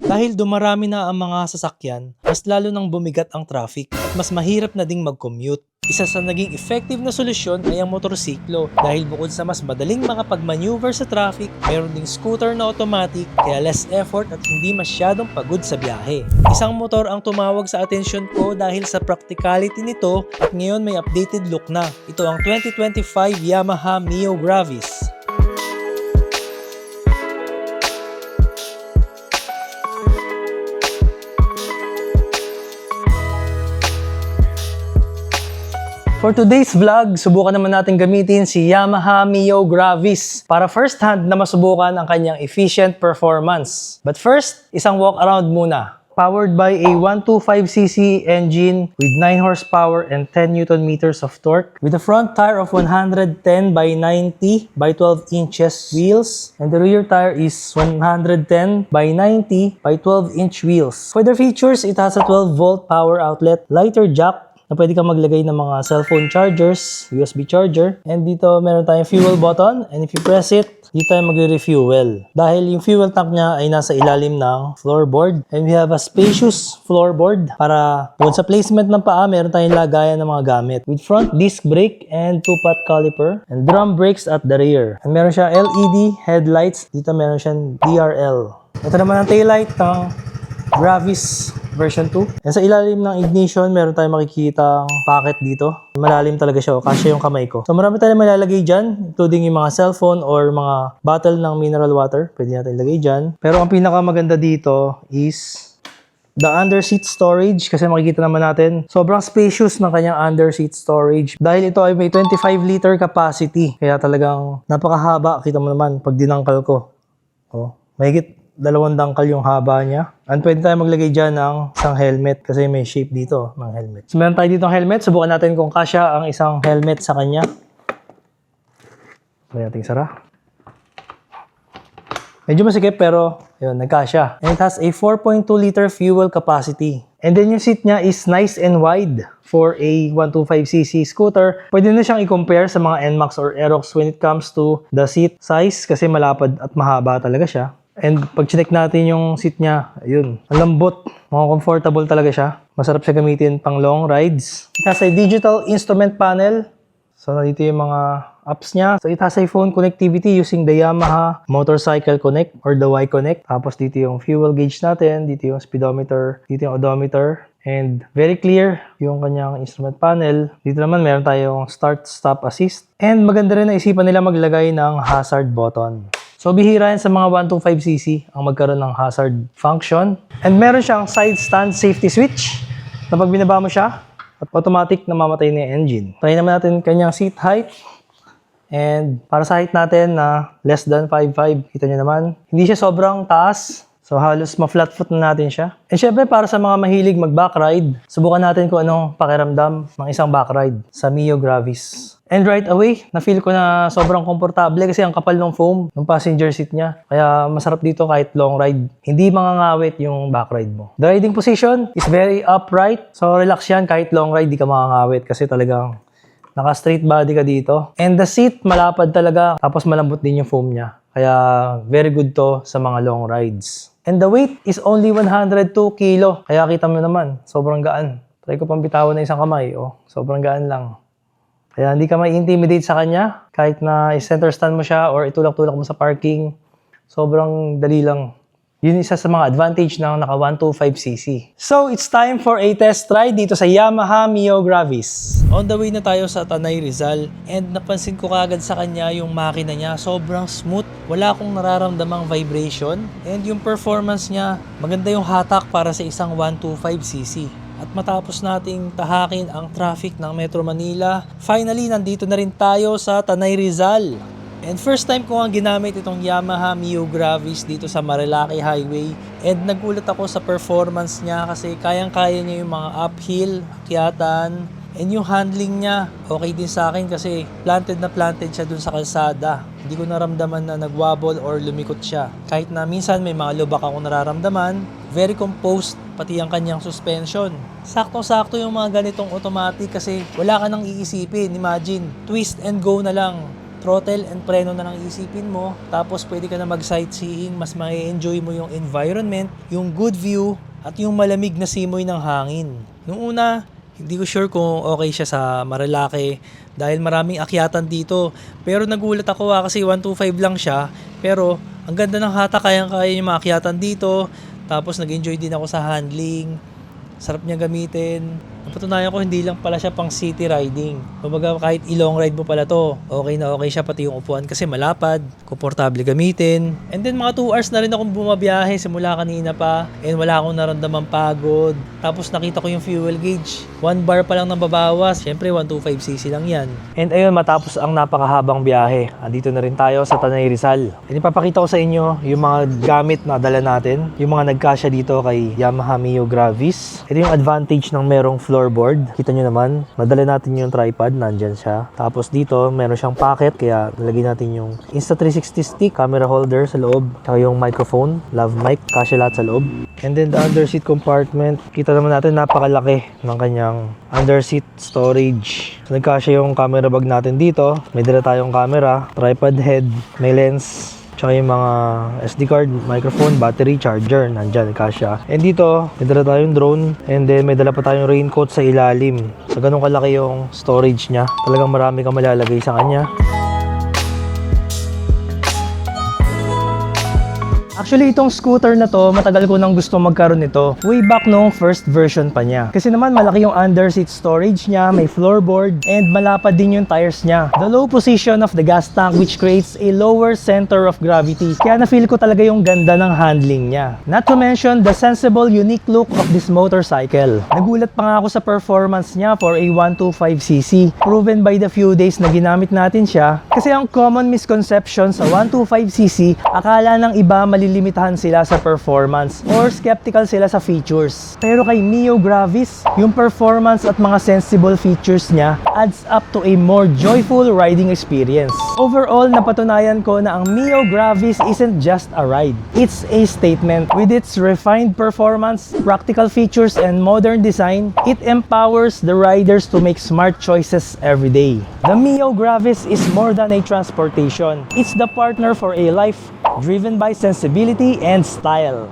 Dahil dumarami na ang mga sasakyan, mas lalo nang bumigat ang traffic at mas mahirap na ding mag-commute. Isa sa naging effective na solusyon ay ang motorsiklo dahil bukod sa mas madaling makapag-maneuver sa traffic, mayroon ding scooter na automatic kaya less effort at hindi masyadong pagod sa biyahe. Isang motor ang tumawag sa atensyon ko dahil sa practicality nito at ngayon may updated look na. Ito ang 2025 Yamaha Mio Gravis. For today's vlog, subukan naman natin gamitin si Yamaha Mio Gravis para first hand na masubukan ang kanyang efficient performance. But first, isang walk around muna. Powered by a 125cc engine with 9 horsepower and 10 Nm of torque, with a front tire of 110 by 90 by 12 inches wheels, and the rear tire is 110 by 90 by 12-inch wheels. For the features, it has a 12-volt power outlet, lighter jack, na pwede kang maglagay ng mga cellphone chargers, USB charger, and dito meron tayong fuel button, and if you press it, dito tayo magre-refuel. Dahil yung fuel tank niya ay nasa ilalim ng floorboard, and we have a spacious floorboard para bukod sa placement ng paa, meron tayong lagayan ng mga gamit. With front disc brake and 2-pot caliper, and drum brakes at the rear. And meron siya LED headlights, dito meron siyang DRL. Ito naman ang taillight ng Gravis version 2. And sa ilalim ng ignition, meron tayong makikita pocket dito. Malalim talaga siya, kasya yung kamay ko. So marami tayong malalagay dyan, including yung mga cellphone or mga bottle ng mineral water. Pwede natin ilagay dyan. Pero ang pinakamaganda dito is the under seat storage, kasi makikita naman natin sobrang spacious ng kanyang under seat storage. Dahil ito ay may 25-liter capacity. Kaya talagang napakahaba. Kita mo naman pag dinangkal ko. Oh, mahigit 2 dangkal yung haba niya. And pwede tayo maglagay dyan ng isang helmet kasi may shape dito ng helmet. So meron tayo dito ng helmet. Subukan natin kung kasya ang isang helmet sa kanya. Pwede natin sara. Medyo masikip pero yun, nagkasya. And it has a 4.2-liter fuel capacity. And then yung seat niya is nice and wide for a 125cc scooter. Pwede na siyang i-compare sa mga NMAX or Aerox when it comes to the seat size kasi malapad at mahaba talaga siya. And pag chinek natin yung seat niya, ayun, ang lambot, mga comfortable talaga siya. Masarap siya gamitin pang long rides. It has a digital instrument panel. So, nandito yung mga apps niya. So, it has a phone connectivity using the Yamaha Motorcycle Connect or the Y-Connect. Tapos, dito yung fuel gauge natin, dito yung speedometer, dito yung odometer. And very clear yung kanyang instrument panel. Dito naman, meron tayong start-stop assist. And maganda rin na isipan nila maglagay ng hazard button. So, bihira yan sa mga 125cc ang magkaroon ng hazard function. And meron siyang side stand safety switch na pag binaba mo siya, at automatic na mamatay na yung engine. Try naman natin kanyang seat height. And para sa height natin na less than 5'5", kita nyo naman, hindi siya sobrang taas. So, halos ma-flat foot na natin siya. And syempre, para sa mga mahilig mag-back ride, subukan natin kung anong pakiramdam ng isang back ride sa Mio Gravis. And right away, na-feel ko na sobrang komportable kasi ang kapal ng foam ng passenger seat niya. Kaya masarap dito kahit long ride. Hindi mangangawit yung back ride mo. The riding position is very upright. So, relax yan kahit long ride, di ka mangangawit kasi talagang naka-straight body ka dito. And the seat, malapad talaga. Tapos malambot din yung foam niya. Kaya very good to sa mga long rides. And the weight is only 102 kilo. Kaya kita mo naman, sobrang gaan. Try ko pang bitawan na isang kamay. Oh, sobrang gaan lang. Kaya hindi ka mai-intimidate sa kanya. Kahit na i-center stand mo siya or itulak-tulak mo sa parking. Sobrang dali lang. Yun isa sa mga advantage ng naka 125cc. So, it's time for a test ride dito sa Yamaha Mio Gravis. On the way na tayo sa Tanay Rizal and napansin ko kagad sa kanya yung makina niya. Sobrang smooth. Wala akong nararamdamang vibration. And yung performance niya, maganda yung hatak para sa isang 125cc. At matapos nating tahakin ang traffic ng Metro Manila, finally nandito na rin tayo sa Tanay Rizal. And first time ko nga ginamit itong Yamaha Mio Gravis dito sa Marilaki Highway. And nagulat ako sa performance niya kasi kayang-kaya niya yung mga uphill, akyatan. And yung handling niya, okay din sa akin kasi planted na planted siya dun sa kalsada. Hindi ko naramdaman na nagwobble or lumikot siya. Kahit na minsan may mga lubak akong nararamdaman, very composed pati ang kanyang suspension. Saktong-sakto yung mga ganitong automatic kasi wala ka nang iisipin. Imagine, twist and go na lang. throttle and preno na lang isipin mo. Tapos pwede ka na mag-sightseeing, mas ma-enjoy mo yung environment, yung good view, at yung malamig na simoy ng hangin. Nung una, hindi ko sure kung okay siya sa Marilake dahil maraming akyatan dito. Pero nagulat ako kasi 125 lang siya. Pero ang ganda ng hatak, kayang-kaya yung mga akyatan dito. Tapos nag-enjoy din ako sa handling. Sarap niya gamitin. Napatunayan ko hindi lang pala siya pang city riding. Kumbaga kahit i-long ride mo pala to, okay na okay siya, pati yung upuan kasi malapad, komportable gamitin. And then mga 2 hours na rin akong bumabiyahe simula kanina pa and wala akong naramdamang pagod. Tapos nakita ko yung fuel gauge. 1 bar pa lang nang babawas. Syempre 125cc lang yan. And ayun, matapos ang napakahabang biyahe, andito na rin tayo sa Tanay Rizal. And ipapakita ko sa inyo yung mga gamit na dala natin, yung mga nagkasya dito kay Yamaha Mio Gravis. Ito yung advantage ng merong floorboard. Kita nyo naman, madala natin yung tripod, nandyan siya. Tapos dito, meron siyang pocket, kaya nalagay natin yung Insta360 stick, camera holder sa loob, saka yung microphone, lav mic, kasya lahat sa loob. And then the underseat compartment, kita naman natin napakalaki ng kanyang underseat storage. So, nagkasya yung camera bag natin dito. May dala tayong camera, tripod head, may lens, tsaka yung mga SD card, microphone, battery, charger, nandyan, kasya. And dito, may dala tayong drone, and then may dala pa tayong raincoat sa ilalim. So, ganun kalaki yung storage niya. Talagang marami kang malalagay sa kanya. Actually, itong scooter na to, matagal ko nang gusto magkaroon nito. Way back noong first version pa niya. Kasi naman malaki yung underseat storage niya, may floorboard, and malapad din yung tires niya. The low position of the gas tank which creates a lower center of gravity. Kaya na-feel ko talaga yung ganda ng handling niya. Not to mention the sensible, unique look of this motorcycle. Nagulat pa nga ako sa performance niya for a 125cc. Proven by the few days na ginamit natin siya. Kasi ang common misconception sa 125cc, akala ng iba malilimitahan sila sa performance or skeptical sila sa features. Pero kay Mio Gravis, yung performance at mga sensible features niya adds up to a more joyful riding experience. Overall, napatunayan ko na ang Mio Gravis isn't just a ride. It's a statement. With its refined performance, practical features, and modern design, it empowers the riders to make smart choices every day. The Mio Gravis is more than a transportation. It's the partner for a life driven by sensibility and style.